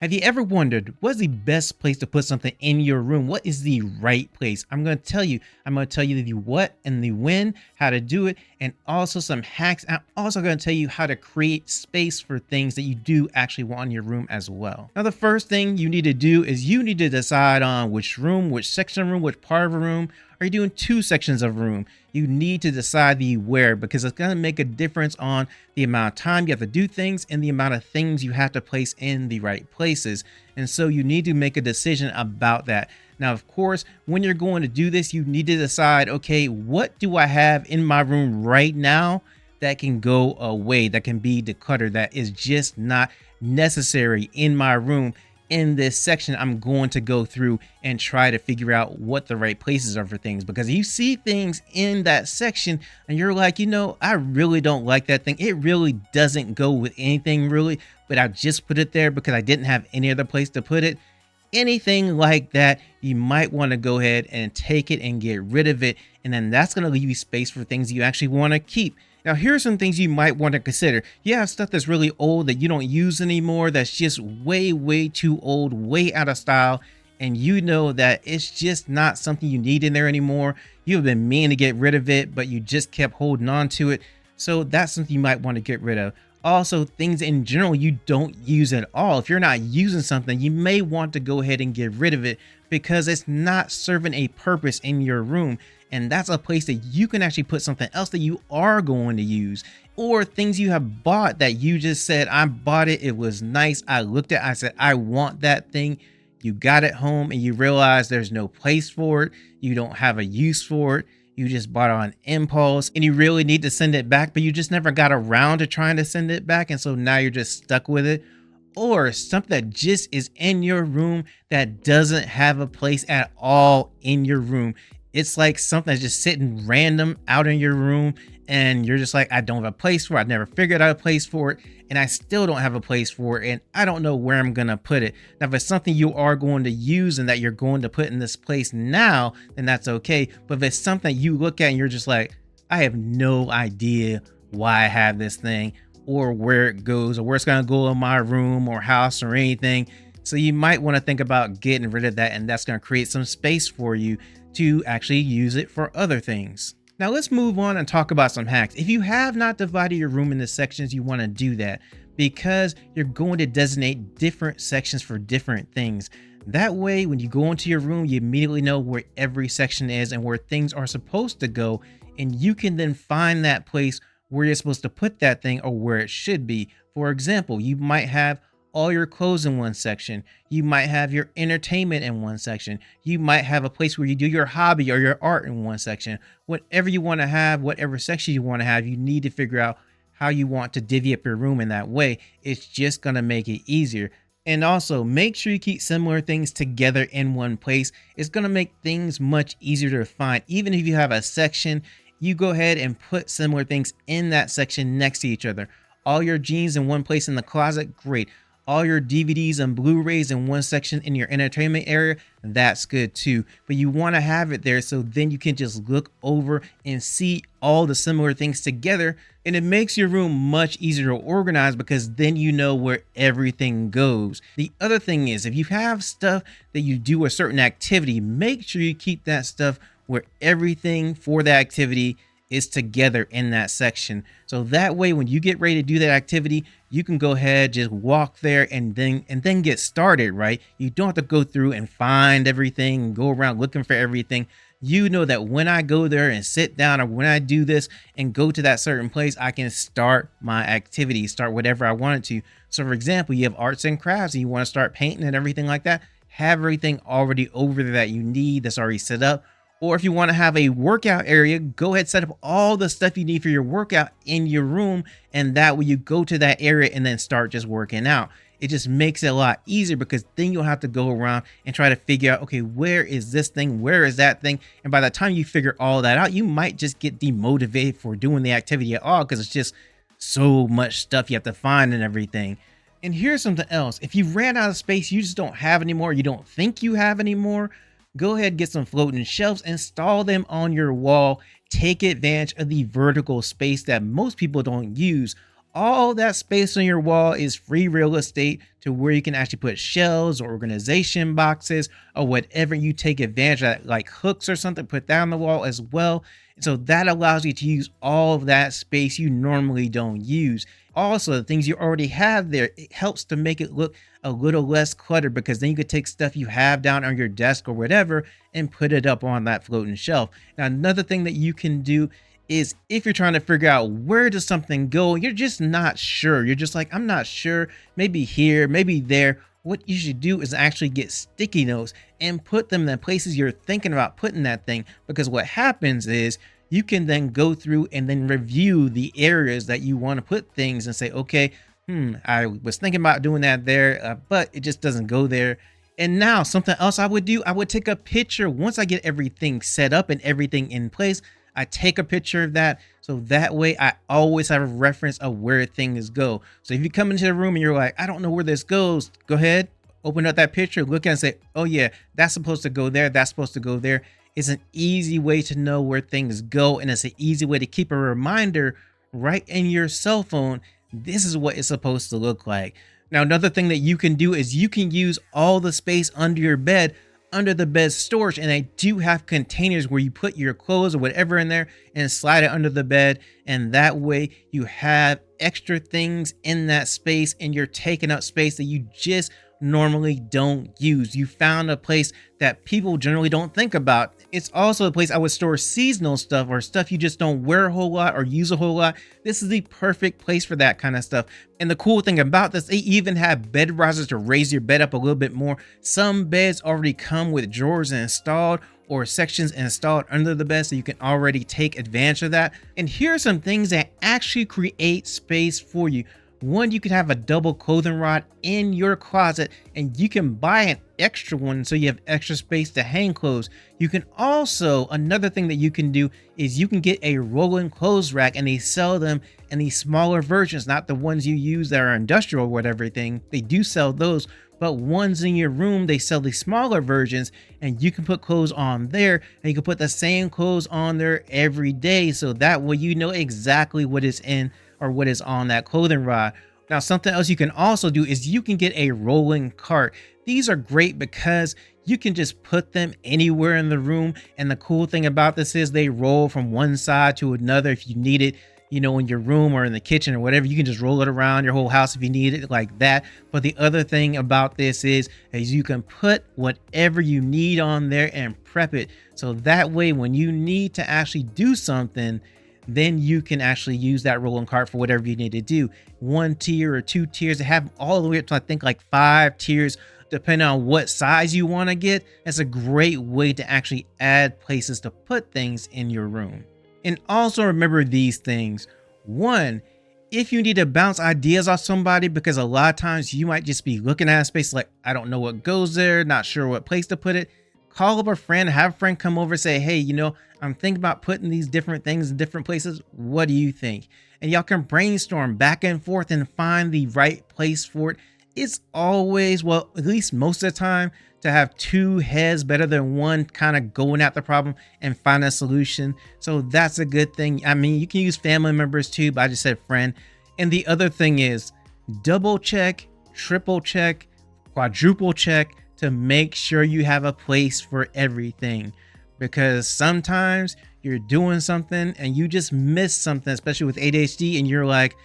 Have you ever wondered what's the best place to put something in your room? What is the right place? I'm going to tell you. I'm going to tell you the what and the when, how to do it, and also some hacks. I'm also going to tell you how to create space for things that you do actually want in your room as well. Now, the first thing you need to do is you need to decide on which room, which section of room, which part of a room. Are you doing two sections of room? You need to decide the where, because it's going to make a difference on the amount of time you have to do things and the amount of things you have to place in the right places. And so you need to make a decision about that. Now, of course, when you're going to do this, you need to decide, okay, what do I have in my room right now that can go away, that can be decluttered, that is just not necessary in my room. In this section, I'm going to go through and try to figure out what the right places are for things, because you see things in that section and you're like, I really don't like that thing. It really doesn't go with anything really, but I just put it there because I didn't have any other place to put it. Anything like that, you might want to go ahead and take it and get rid of it. And then that's going to leave you space for things you actually want to keep. Now, here are some things you might want to consider. You have stuff that's really old that you don't use anymore, that's just way, way too old, way out of style, and you know that it's just not something you need in there anymore. You've been meaning to get rid of it, but you just kept holding on to it. So that's something you might want to get rid of. Also, things in general you don't use at all. If you're not using something, you may want to go ahead and get rid of it because it's not serving a purpose in your room. And that's a place that you can actually put something else that you are going to use, or things you have bought that you just said, I bought it. It was nice. I looked at it. I said, I want that thing. You got it home and you realize there's no place for it. You don't have a use for it. You just bought it on impulse and you really need to send it back, but you just never got around to trying to send it back. And so now you're just stuck with it. Or something that just is in your room that doesn't have a place at all in your room. It's like something that's just sitting random out in your room and you're just like, I don't have a place for it. I never figured out a place for it and I still don't have a place for it and I don't know where I'm going to put it. Now, if it's something you are going to use and that you're going to put in this place now, then that's okay. But if it's something you look at and you're just like, I have no idea why I have this thing or where it goes or where it's going to go in my room or house or anything. So you might want to think about getting rid of that, and that's going to create some space for you to actually use it for other things. Now let's move on and talk about some hacks. If you have not divided your room into sections, you want to do that because you're going to designate different sections for different things. That way, when you go into your room, you immediately know where every section is and where things are supposed to go, and you can then find that place where you're supposed to put that thing or where it should be. For example, you might have all your clothes in one section. You might have your entertainment in one section. You might have a place where you do your hobby or your art in one section. Whatever you want to have, whatever section you want to have, you need to figure out how you want to divvy up your room in that way. It's just going to make it easier. And also make sure you keep similar things together in one place. It's going to make things much easier to find. Even if you have a section, you go ahead and put similar things in that section next to each other. All your jeans in one place in the closet, great. All your DVDs and Blu-rays in one section in your entertainment area, that's good too. But you want to have it there so then you can just look over and see all the similar things together. And it makes your room much easier to organize because then you know where everything goes. The other thing is, if you have stuff that you do a certain activity, make sure you keep that stuff where everything for the activity is together in that section. So that way, when you get ready to do that activity, you can go ahead, just walk there and then get started, right? You don't have to go through and find everything and go around looking for everything. You know that when I go there and sit down or when I do this and go to that certain place, I can start my activity, start whatever I wanted to. So for example, you have arts and crafts and you want to start painting and everything like that, have everything already over there that you need that's already set up. Or if you want to have a workout area, go ahead, set up all the stuff you need for your workout in your room. And that way you go to that area and then start just working out. It just makes it a lot easier because then you'll have to go around and try to figure out, okay, where is this thing? Where is that thing? And by the time you figure all that out, you might just get demotivated for doing the activity at all because it's just so much stuff you have to find and everything. And here's something else. If you ran out of space, you just don't have anymore, you don't think you have anymore, go ahead, get some floating shelves, install them on your wall. Take advantage of the vertical space that most people don't use. All that space on your wall is free real estate to where you can actually put shelves or organization boxes or whatever you take advantage of, like hooks or something, put that on the wall as well. So that allows you to use all of that space you normally don't use. Also, the things you already have there, it helps to make it look a little less cluttered, because then you could take stuff you have down on your desk or whatever and put it up on that floating shelf. Now, another thing that you can do is if you're trying to figure out where does something go, you're just not sure. You're just like, I'm not sure, maybe here, maybe there. What you should do is actually get sticky notes and put them in the places you're thinking about putting that thing, because what happens is you can then go through and then review the areas that you want to put things and say, okay, I was thinking about doing that there, but it just doesn't go there. And now something else I would do, I would take a picture once I get everything set up and everything in place. I take a picture of that, so that way I always have a reference of where things go. So if you come into the room and you're like, I don't know where this goes, go ahead, open up that picture, look at it and say, oh yeah, that's supposed to go there, that's supposed to go there. It's an easy way to know where things go, and it's an easy way to keep a reminder right in your cell phone. This is what it's supposed to look like. Now, another thing that you can do is you can use all the space under your bed, under the bed storage, and I do have containers where you put your clothes or whatever in there and slide it under the bed, and that way you have extra things in that space and you're taking up space that you just normally don't use. You found a place that people generally don't think about. It's also a place I would store seasonal stuff or stuff you just don't wear a whole lot or use a whole lot. This is the perfect place for that kind of stuff. And the cool thing about this, they even have bed risers to raise your bed up a little bit more. Some beds already come with drawers installed or sections installed under the bed, so you can already take advantage of that. And here are some things that actually create space for you. One, you can have a double clothing rod in your closet, and you can buy an extra one so you have extra space to hang clothes. You can also, another thing that you can do is you can get a rolling clothes rack, and they sell them in these smaller versions, not the ones you use that are industrial or whatever thing. They do sell those, but ones in your room, they sell the smaller versions, and you can put clothes on there, and you can put the same clothes on there every day, so that way you know exactly what is in or what is on that clothing rod. Now, something else you can also do is you can get a rolling cart. These are great because you can just put them anywhere in the room. And the cool thing about this is they roll from one side to another. If you need it, you know, in your room or in the kitchen or whatever, you can just roll it around your whole house if you need it like that. But the other thing about this is you can put whatever you need on there and prep it. So that way, when you need to actually do something, then you can actually use that rolling cart for whatever you need to do. 1 tier or 2 tiers. They have all the way up to, I think, like 5 tiers, depending on what size you want to get. That's a great way to actually add places to put things in your room. And also remember these things. 1, if you need to bounce ideas off somebody, because a lot of times you might just be looking at a space like, I don't know what goes there, not sure what place to put it. Call up a friend, have a friend come over, say, hey, you know, I'm thinking about putting these different things in different places. What do you think? And y'all can brainstorm back and forth and find the right place for it. It's always, well, at least most of the time, to have 2 heads better than one kind of going at the problem and find a solution. So that's a good thing. I mean, you can use family members too, but I just said friend. And the other thing is double check, triple check, quadruple check to make sure you have a place for everything, because sometimes you're doing something and you just miss something, especially with ADHD, and you're like,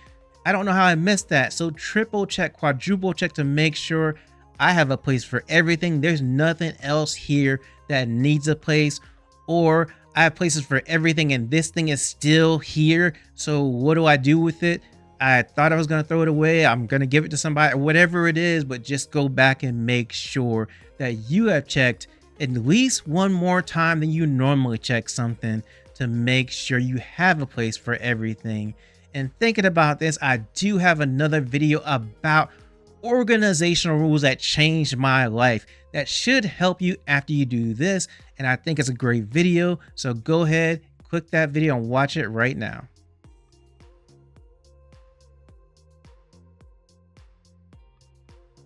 I don't know how I missed that. So triple check, quadruple check to make sure I have a place for everything. There's nothing else here that needs a place, or I have places for everything and this thing is still here. So what do I do with it? I thought I was going to throw it away. I'm going to give it to somebody or whatever it is, but just go back and make sure that you have checked at least one more time than you normally check something to make sure you have a place for everything. And thinking about this, I do have another video about organizational rules that changed my life that should help you after you do this. And I think it's a great video. So go ahead, click that video and watch it right now.